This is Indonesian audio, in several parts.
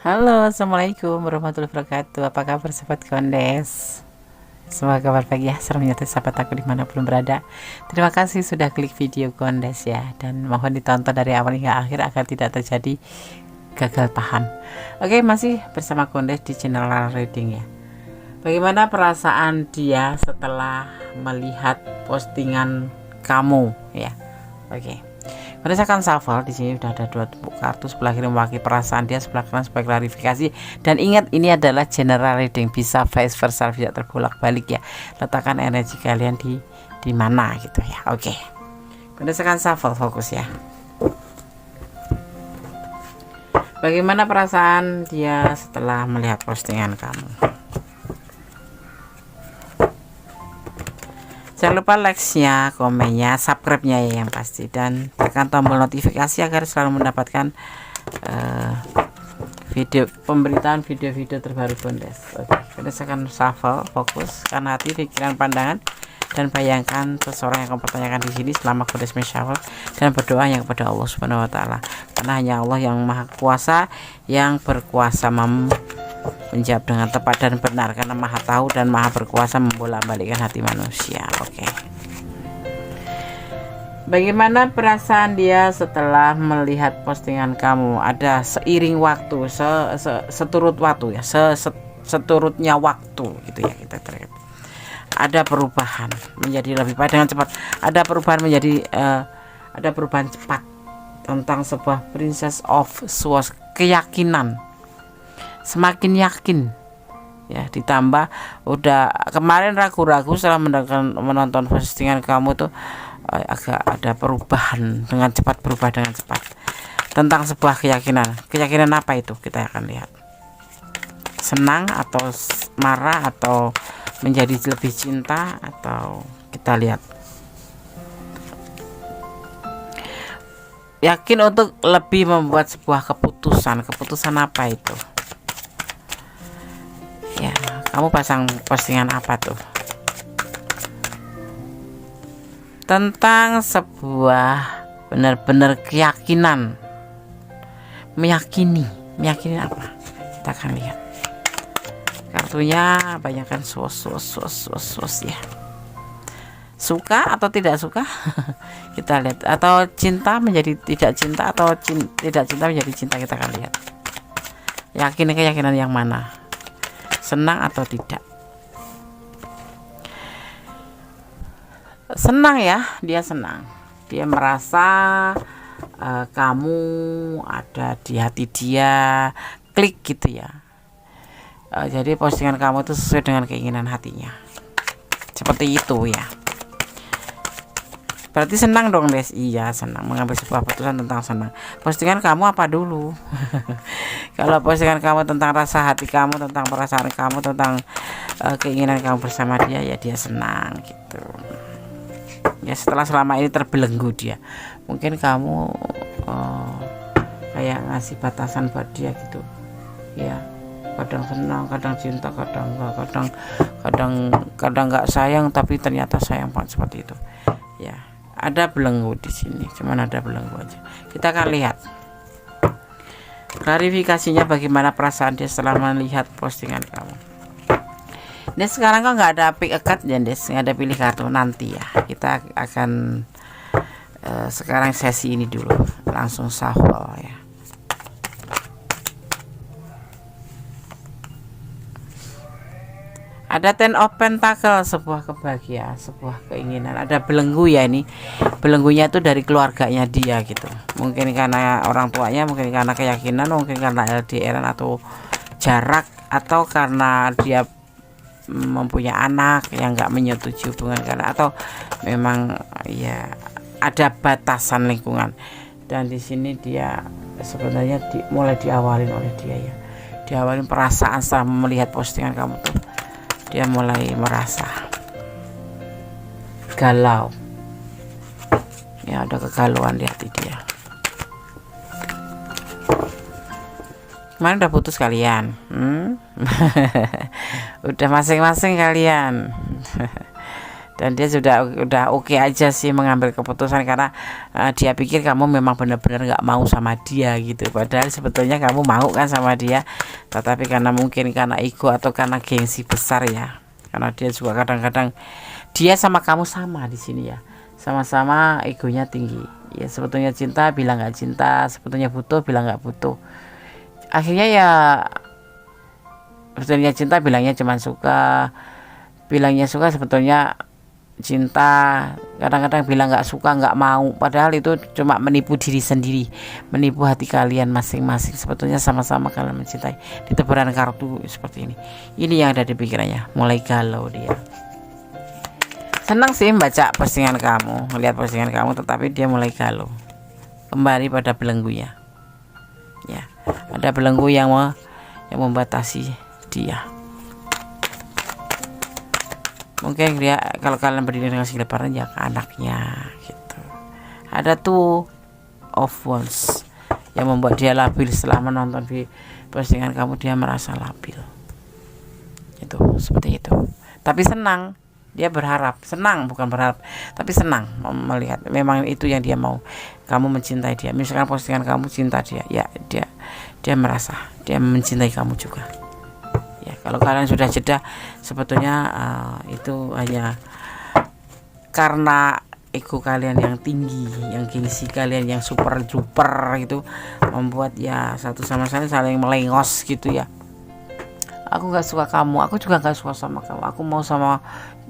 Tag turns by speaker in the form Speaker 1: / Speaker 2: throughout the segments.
Speaker 1: Halo, assalamualaikum warahmatullahi wabarakatuh. Apa kabar sahabat Kondes? Semoga kabar baik ya, selamat menyertai sahabat aku dimanapun berada. Terima kasih sudah klik video Kondes ya, dan mohon ditonton dari awal hingga akhir agar tidak terjadi gagal paham. Oke, masih bersama Kondes di channel Lara Reading ya. Bagaimana perasaan dia setelah melihat postingan kamu ya? Oke. Berdasarkan shuffle di sini sudah ada 2 kartu, sebelah kiri mewakili perasaan dia, sebelah kanan sebagai klarifikasi. Dan ingat, ini adalah general reading, bisa vice versa, bisa terbolak-balik ya. Letakkan energi kalian di mana gitu ya. Oke. Berdasarkan shuffle, fokus ya. Bagaimana perasaan dia setelah melihat postingan kamu? Jangan lupa like-nya, komennya, subscribe-nya ya yang pasti, dan tekan tombol notifikasi agar selalu mendapatkan pemberitaan video-video terbaru Kondes. Oke, berdasarkan shuffle, fokus, karena hati, pikiran, pandangan, dan bayangkan seseorang yang kamu pertanyakan di sini selama Kondes shuffle, dan berdoa yang kepada Allah Subhanahu Wa Taala, karena hanya Allah yang Maha Kuasa yang berkuasa menjawab dengan tepat dan benar, karena Maha Tahu dan Maha Berkuasa membolak-balikkan hati manusia. Oke. Bagaimana perasaan dia setelah melihat postingan kamu? Ada seiring waktu, seturut waktu ya, seturutnya waktu gitu ya, kita terlihat. Ada perubahan menjadi lebih baik dengan cepat. Ada perubahan menjadi ada perubahan cepat tentang sebuah Princess of Swords, keyakinan. Semakin yakin ya, ditambah udah kemarin ragu-ragu setelah menonton postingan kamu tuh agak ada perubahan dengan cepat, berubah dengan cepat tentang sebuah keyakinan apa itu, kita akan lihat. Senang atau marah atau menjadi lebih cinta, atau kita lihat yakin untuk lebih membuat sebuah keputusan apa itu ya. Kamu pasang postingan apa tuh? Tentang sebuah benar-benar keyakinan, meyakini apa, kita akan lihat. Kartunya banyakkan sos ya. Suka atau tidak suka? Kita lihat. Atau cinta menjadi tidak cinta, atau tidak cinta menjadi cinta, kita akan lihat. Keyakinan yang mana? Senang atau tidak? Senang ya, dia senang. Dia merasa kamu ada di hati dia, klik gitu ya. Jadi postingan kamu itu sesuai dengan keinginan hatinya, seperti itu ya. Berarti senang dong, Des. Iya, senang mengambil sebuah keputusan tentang senang. Postingan kamu apa dulu? Kalau postingan kamu tentang rasa hati kamu, tentang perasaan kamu, tentang keinginan kamu bersama dia, ya dia senang gitu. Ya, setelah selama ini terbelenggu dia, mungkin kamu kayak ngasih batasan buat dia gitu. Ya, kadang senang, kadang cinta, kadang enggak, kadang enggak sayang, tapi ternyata sayang banget, seperti itu. Ya. Ada belenggu di sini, cuman ada belenggu aja. Kita akan lihat klarifikasinya bagaimana perasaan dia setelah melihat postingan kamu. Ini sekarang kok nggak ada pick a card ya, Des, nggak ada pilih kartu, nanti ya. Kita akan sekarang sesi ini dulu, langsung shuffle ya. Ada Ten of Pentacle, sebuah kebahagiaan, sebuah keinginan. Ada belenggu ya, ini belenggunya itu dari keluarganya dia gitu. Mungkin karena orang tuanya, mungkin karena keyakinan, mungkin karena LDR atau jarak, atau karena dia mempunyai anak yang nggak menyetujui hubungan, karena atau memang ya ada batasan lingkungan. Dan di sini dia sebenarnya mulai diawalin oleh dia ya. Diawalin perasaan setelah melihat postingan kamu tuh. Dia mulai merasa galau ya, ada kegalauan di hati dia. Kemarin udah putus kalian, udah masing-masing kalian. Dan dia udah oke aja sih mengambil keputusan karena dia pikir kamu memang benar-benar nggak mau sama dia gitu, padahal sebetulnya kamu mau kan sama dia, tetapi karena mungkin karena ego atau karena gengsi besar ya, karena dia juga kadang-kadang dia sama kamu sama di sini ya, sama-sama egonya tinggi ya. Sebetulnya cinta bilang nggak cinta, sebetulnya butuh bilang nggak butuh, akhirnya ya sebetulnya cinta bilangnya cuma suka, bilangnya suka sebetulnya cinta, kadang-kadang bilang nggak suka nggak mau, padahal itu cuma menipu diri sendiri, menipu hati kalian masing-masing. Sebetulnya sama-sama kalian mencintai, di tebaran kartu seperti ini yang ada di pikirannya, mulai galau dia. Senang sih baca postingan kamu, melihat postingan kamu, tetapi dia mulai galau kembali pada belenggunya ya, ada belenggu yang membatasi dia. Mungkin dia kalau kalian berdiri dengan lebaran ya ke anaknya gitu. Ada tuh of wands yang membuat dia labil. Setelah menonton postingan kamu dia merasa labil. Itu seperti itu. Tapi senang, dia berharap, senang bukan berharap, tapi senang melihat memang itu yang dia mau. Kamu mencintai dia. Misalkan postingan kamu cinta dia, ya dia merasa dia mencintai kamu juga. Ya, kalau kalian sudah jeda, sebetulnya itu hanya karena ego kalian yang tinggi, yang gengsi kalian yang super duper gitu, membuat ya satu sama lain saling melengos gitu ya. Aku nggak suka kamu, aku juga nggak suka sama kamu, aku mau sama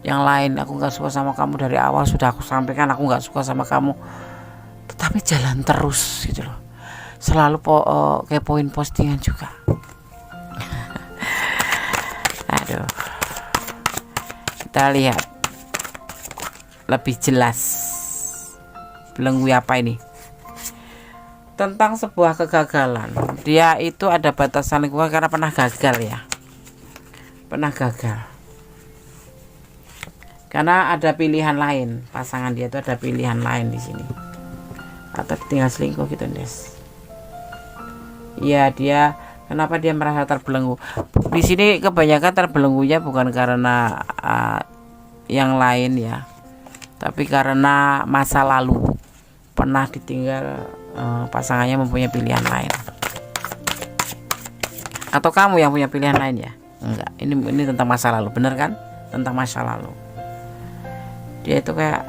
Speaker 1: yang lain, aku nggak suka sama kamu dari awal sudah aku sampaikan aku nggak suka sama kamu, tetapi jalan terus gitu loh, selalu kepoin postingan juga. Aduh, kita lihat lebih jelas belenggu apa ini, tentang sebuah kegagalan. Dia itu ada batasan lingkungan karena pernah gagal ya, pernah gagal karena ada pilihan lain. Pasangan dia itu ada pilihan lain di sini, atau tinggal selingkuh gitu Des. Iya, dia kenapa dia merasa terbelenggu di sini? Kebanyakan terbelenggunya bukan karena yang lain ya, tapi karena masa lalu pernah ditinggal pasangannya mempunyai pilihan lain. Atau kamu yang punya pilihan lain ya? Enggak, ini tentang masa lalu, bener kan? Tentang masa lalu. Dia itu kayak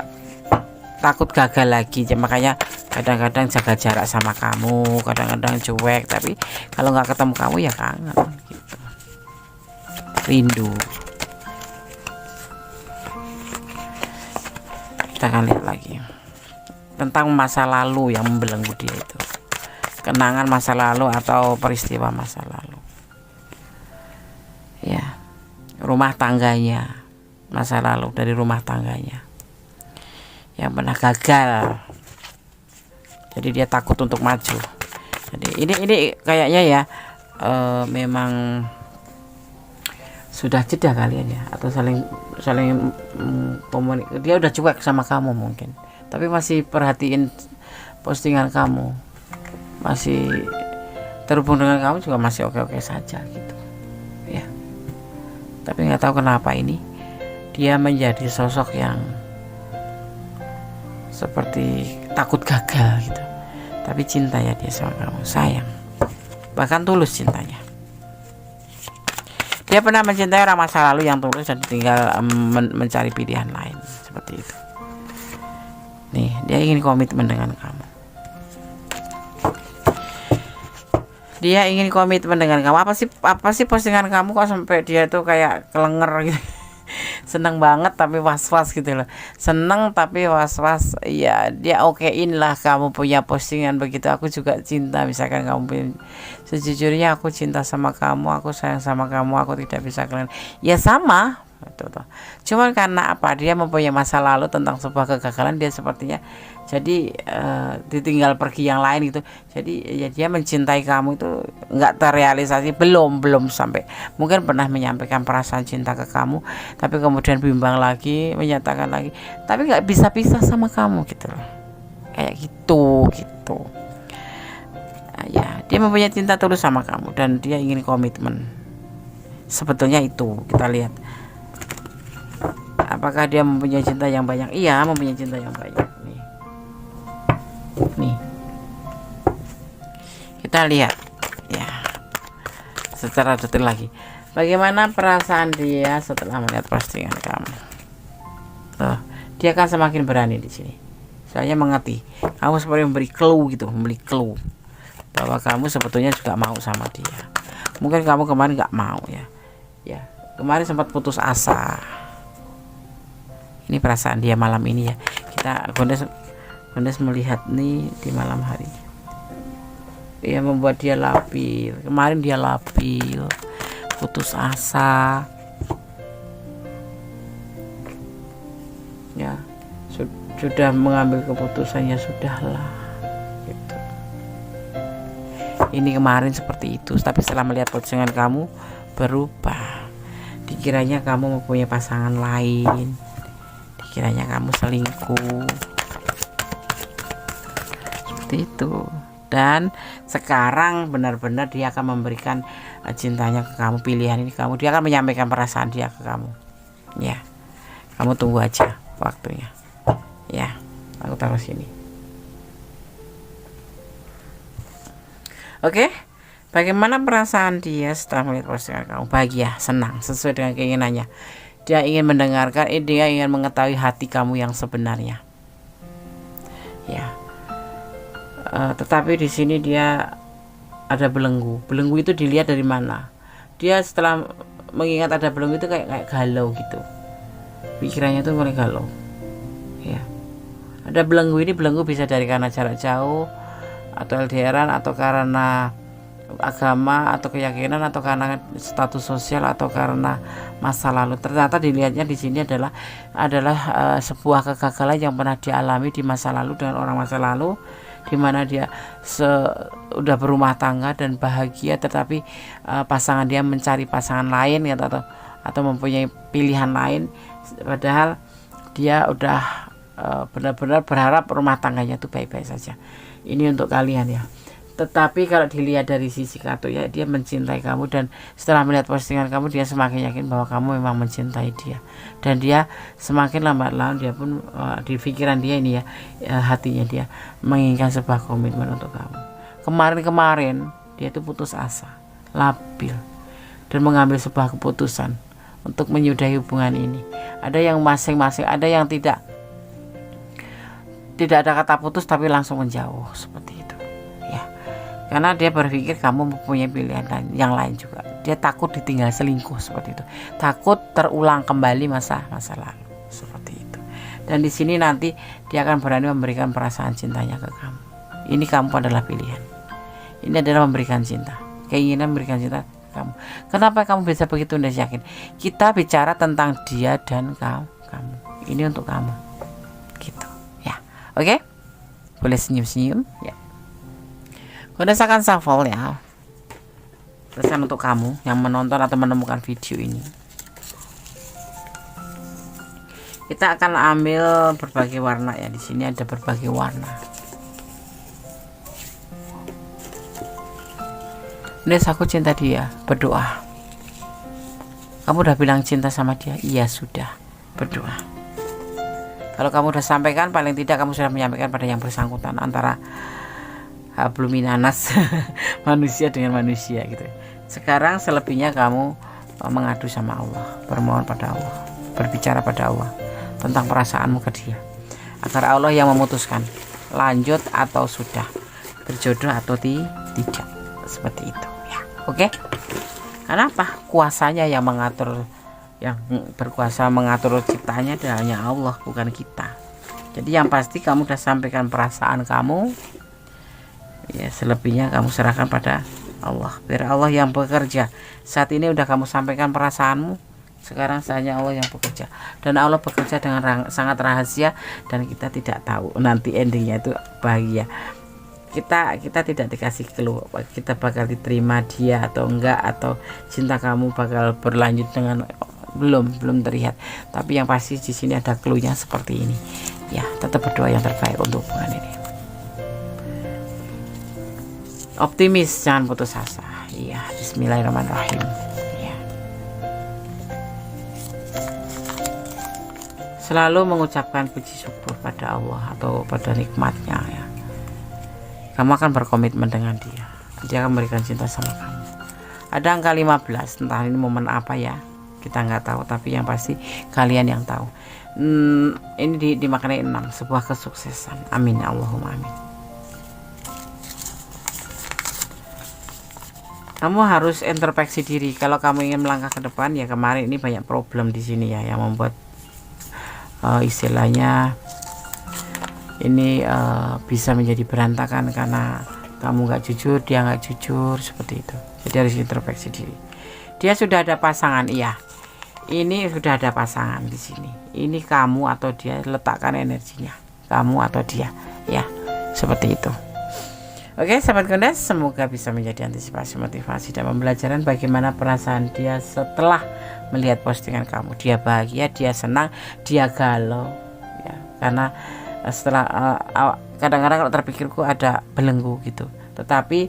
Speaker 1: takut gagal lagi, makanya kadang-kadang jaga jarak sama kamu, kadang-kadang cuek, tapi kalau nggak ketemu kamu ya kangen gitu, rindu. Kita akan lihat lagi tentang masa lalu yang membelenggu dia itu, kenangan masa lalu atau peristiwa masa lalu ya, rumah tangganya, masa lalu dari rumah tangganya yang pernah gagal, jadi dia takut untuk maju. Jadi ini kayaknya ya memang sudah jeda kalian ya, atau saling komunikasi. Dia udah cuek sama kamu mungkin, tapi masih perhatiin postingan kamu, masih terhubung dengan kamu juga, masih oke-oke saja gitu ya. Tapi nggak tahu kenapa ini dia menjadi sosok yang seperti takut gagal gitu, tapi cinta ya dia sama kamu, sayang, bahkan tulus cintanya. Dia pernah mencintai orang masa lalu yang tulus dan tinggal mencari pilihan lain seperti itu. Nih, dia ingin komitmen dengan kamu. Dia ingin komitmen dengan kamu. Apa sih postingan kamu kok sampai dia tuh kayak kelenger gitu. Seneng banget tapi was-was gitu loh. Seneng tapi was-was. Ya dia okein lah kamu punya postingan begitu. Aku juga cinta, misalkan kamu punya, sejujurnya aku cinta sama kamu, aku sayang sama kamu, aku tidak bisa kalian. Ya sama tuh. Cuman karena apa, dia mempunyai masa lalu tentang sebuah kegagalan, dia sepertinya jadi ditinggal pergi yang lain gitu. Jadi ya dia mencintai kamu itu nggak terrealisasi, belum sampai. Mungkin pernah menyampaikan perasaan cinta ke kamu, tapi kemudian bimbang lagi, menyatakan lagi, tapi nggak bisa pisah sama kamu gitu loh, kayak gitu. Ya dia mempunyai cinta tulus sama kamu dan dia ingin komitmen. Sebetulnya itu kita lihat Apakah dia mempunyai cinta yang banyak? Iya, mempunyai cinta yang banyak. Nih, kita lihat ya secara detail lagi. Bagaimana perasaan dia setelah melihat postingan kamu? Tuh, dia akan semakin berani di sini. Soalnya mengerti. Kamu seperti memberi clue bahwa kamu sebetulnya juga mau sama dia. Mungkin kamu kemarin nggak mau ya. Ya, kemarin sempat putus asa. Ini perasaan dia malam ini ya. Kita Gondes melihat nih di malam hari. Dia membuat dia labil. Kemarin dia labil, putus asa. Ya, sudah mengambil keputusan, ya sudahlah. Gitu. Ini kemarin seperti itu, tapi setelah melihat postingan kamu berubah. Dikiranya kamu mempunyai pasangan lain. Dikiranya kamu selingkuh. Seperti itu. Dan sekarang benar-benar dia akan memberikan cintanya ke kamu, pilihan ini kamu. Dia akan menyampaikan perasaan dia ke kamu. Ya. Kamu tunggu aja waktunya. Ya. Aku taruh sini. Oke. Bagaimana perasaan dia setelah melihat postingan kamu? Bahagia, senang, sesuai dengan keinginannya. Dia ingin mendengarkan, dia ingin mengetahui hati kamu yang sebenarnya. Ya. Tetapi di sini dia ada belenggu. Belenggu itu dilihat dari mana? Dia setelah mengingat ada belenggu itu kayak galau gitu. Pikirannya tuh mulai galau. Ya. Ada belenggu ini, belenggu bisa dari karena jarak jauh, atau LDRan, atau karena agama atau keyakinan, atau karena status sosial, atau karena masa lalu. Ternyata dilihatnya di sini adalah sebuah kegagalan yang pernah dialami di masa lalu dengan orang masa lalu, di mana dia udah berumah tangga dan bahagia, tetapi pasangan dia mencari pasangan lain ya, atau mempunyai pilihan lain, padahal dia udah benar-benar berharap rumah tangganya itu baik-baik saja. Ini untuk kalian ya. Tetapi kalau dilihat dari sisi kartu ya, dia mencintai kamu, dan setelah melihat postingan kamu dia semakin yakin bahwa kamu memang mencintai dia, dan dia semakin lambat laun dia pun di pikiran dia ini ya, hatinya dia menginginkan sebuah komitmen untuk kamu. Kemarin dia itu putus asa, labil, dan mengambil sebuah keputusan untuk menyudahi hubungan ini. Ada yang masing-masing, ada yang tidak ada kata putus tapi langsung menjauh seperti itu ya, karena dia berpikir kamu mempunyai pilihan yang lain juga. Dia takut ditinggal selingkuh seperti itu, takut terulang kembali masa lalu seperti itu. Dan di sini nanti dia akan berani memberikan perasaan cintanya ke kamu. Ini kamu adalah pilihan, ini adalah memberikan cinta, keinginan memberikan cinta ke kamu. Kenapa kamu bisa begitu? Anda yakin? Kita bicara tentang dia dan kamu. Ini untuk kamu gitu. Oke, boleh senyum-senyum ya. Gondes akan shuffle ya. Pesan untuk kamu yang menonton atau menemukan video ini. Kita akan ambil berbagai warna ya. Di sini ada berbagai warna. Gondes, aku cinta dia. Berdoa. Kamu udah bilang cinta sama dia? Iya sudah. Berdoa. Kalau kamu sudah sampaikan, paling tidak kamu sudah menyampaikan pada yang bersangkutan, antara hablum minanas manusia dengan manusia gitu. Sekarang selebihnya kamu mengadu sama Allah, bermohon pada Allah, berbicara pada Allah tentang perasaanmu ke dia, agar Allah yang memutuskan lanjut atau sudah, berjodoh atau tidak, seperti itu ya. Oke. Kenapa? Kuasanya yang mengatur, yang berkuasa mengatur ciptanya adalah hanya Allah, bukan kita. Jadi yang pasti kamu sudah sampaikan perasaan kamu ya, selebihnya kamu serahkan pada Allah, biar Allah yang bekerja. Saat ini udah kamu sampaikan perasaanmu, sekarang saatnya Allah yang bekerja, dan Allah bekerja dengan sangat rahasia, dan kita tidak tahu nanti endingnya itu bahagia. Kita tidak dikasih clue kita bakal diterima dia atau enggak, atau cinta kamu bakal berlanjut dengan belum terlihat. Tapi yang pasti di sini ada clue-nya seperti ini ya. Tetap berdoa yang terbaik untuk hubungan ini. Optimis, jangan putus asa. Iya, bismillahirrahmanirrahim ya. Selalu mengucapkan puji syukur pada Allah atau pada nikmatnya ya. Kamu akan berkomitmen dengan dia. Dia akan memberikan cinta sama kamu. Ada angka 15, entah ini momen apa ya, kita nggak tahu, tapi yang pasti kalian yang tahu. Ini dimaknai 6, sebuah kesuksesan. Amin ya Allahumma amin. Kamu harus introspeksi diri. Kalau kamu ingin melangkah ke depan, ya kemarin ini banyak problem di sini ya, yang membuat istilahnya ini bisa menjadi berantakan karena kamu nggak jujur, dia nggak jujur, seperti itu. Jadi harus introspeksi diri. Dia sudah ada pasangan, iya. Ini sudah ada pasangan di sini. Ini kamu atau dia, letakkan energinya. Kamu atau dia, ya, seperti itu. Oke, sahabat Gondas, semoga bisa menjadi antisipasi, motivasi, dan pembelajaran bagaimana perasaan dia setelah melihat postingan kamu. Dia bahagia, dia senang, dia galau, ya. Karena setelah kadang-kadang kalau terpikirku ada belenggu gitu. Tetapi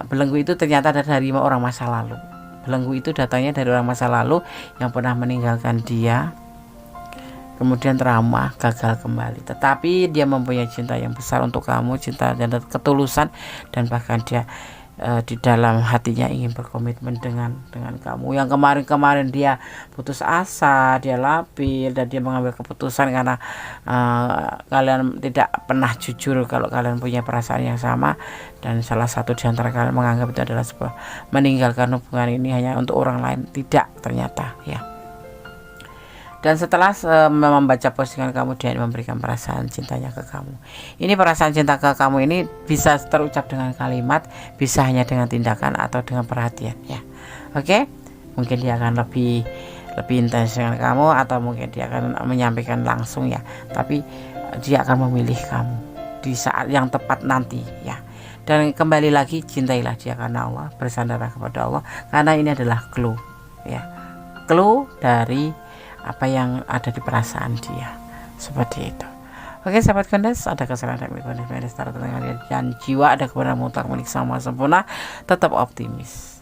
Speaker 1: belenggu itu ternyata dari orang masa lalu. Belenggu itu datangnya dari orang masa lalu yang pernah meninggalkan dia, kemudian trauma, gagal kembali. Tetapi dia mempunyai cinta yang besar untuk kamu, cinta dan ketulusan, dan bahkan dia di dalam hatinya ingin berkomitmen dengan kamu. Yang kemarin dia putus asa, dia labil, dan dia mengambil keputusan karena kalian tidak pernah jujur kalau kalian punya perasaan yang sama, dan salah satu di antara kalian menganggap itu adalah sebuah meninggalkan hubungan ini hanya untuk orang lain. Tidak, ternyata ya. Dan setelah membaca postingan kamu, dia memberikan perasaan cintanya ke kamu. Ini perasaan cinta ke kamu ini bisa terucap dengan kalimat, bisa hanya dengan tindakan atau dengan perhatian ya. Oke, mungkin dia akan lebih intens dengan kamu, atau mungkin dia akan menyampaikan langsung ya. Tapi dia akan memilih kamu di saat yang tepat nanti ya. Dan kembali lagi, cintailah dia karena Allah, bersandarlah kepada Allah, karena ini adalah clue ya. Clue dari apa yang ada di perasaan dia, seperti itu. Oke, sahabat Gondas, ada kesalahan dan jiwa, ada kebenaran mutlak milik sama sempurna. Tetap optimis,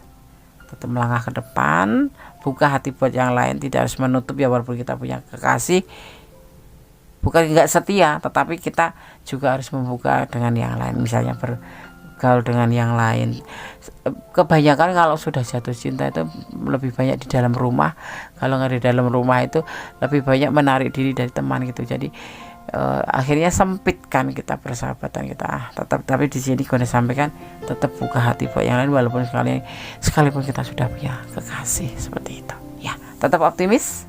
Speaker 1: tetap melangkah ke depan, buka hati buat yang lain, tidak harus menutup ya. Walaupun kita punya kekasih, bukan nggak setia, tetapi kita juga harus membuka dengan yang lain, misalnya bergaul dengan yang lain. Kebanyakan kalau sudah jatuh cinta itu lebih banyak di dalam rumah. Kalau nggak di dalam rumah itu lebih banyak menarik diri dari teman gitu. Jadi akhirnya sempit kan kita persahabatan kita. Tapi di sini gue sampaikan, tetap buka hati buat yang lain walaupun sekalipun kita sudah punya kekasih, seperti itu ya. Tetap optimis.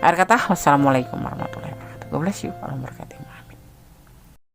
Speaker 1: Akhir kata, wassalamualaikum warahmatullahi wabarakatuh. God bless you.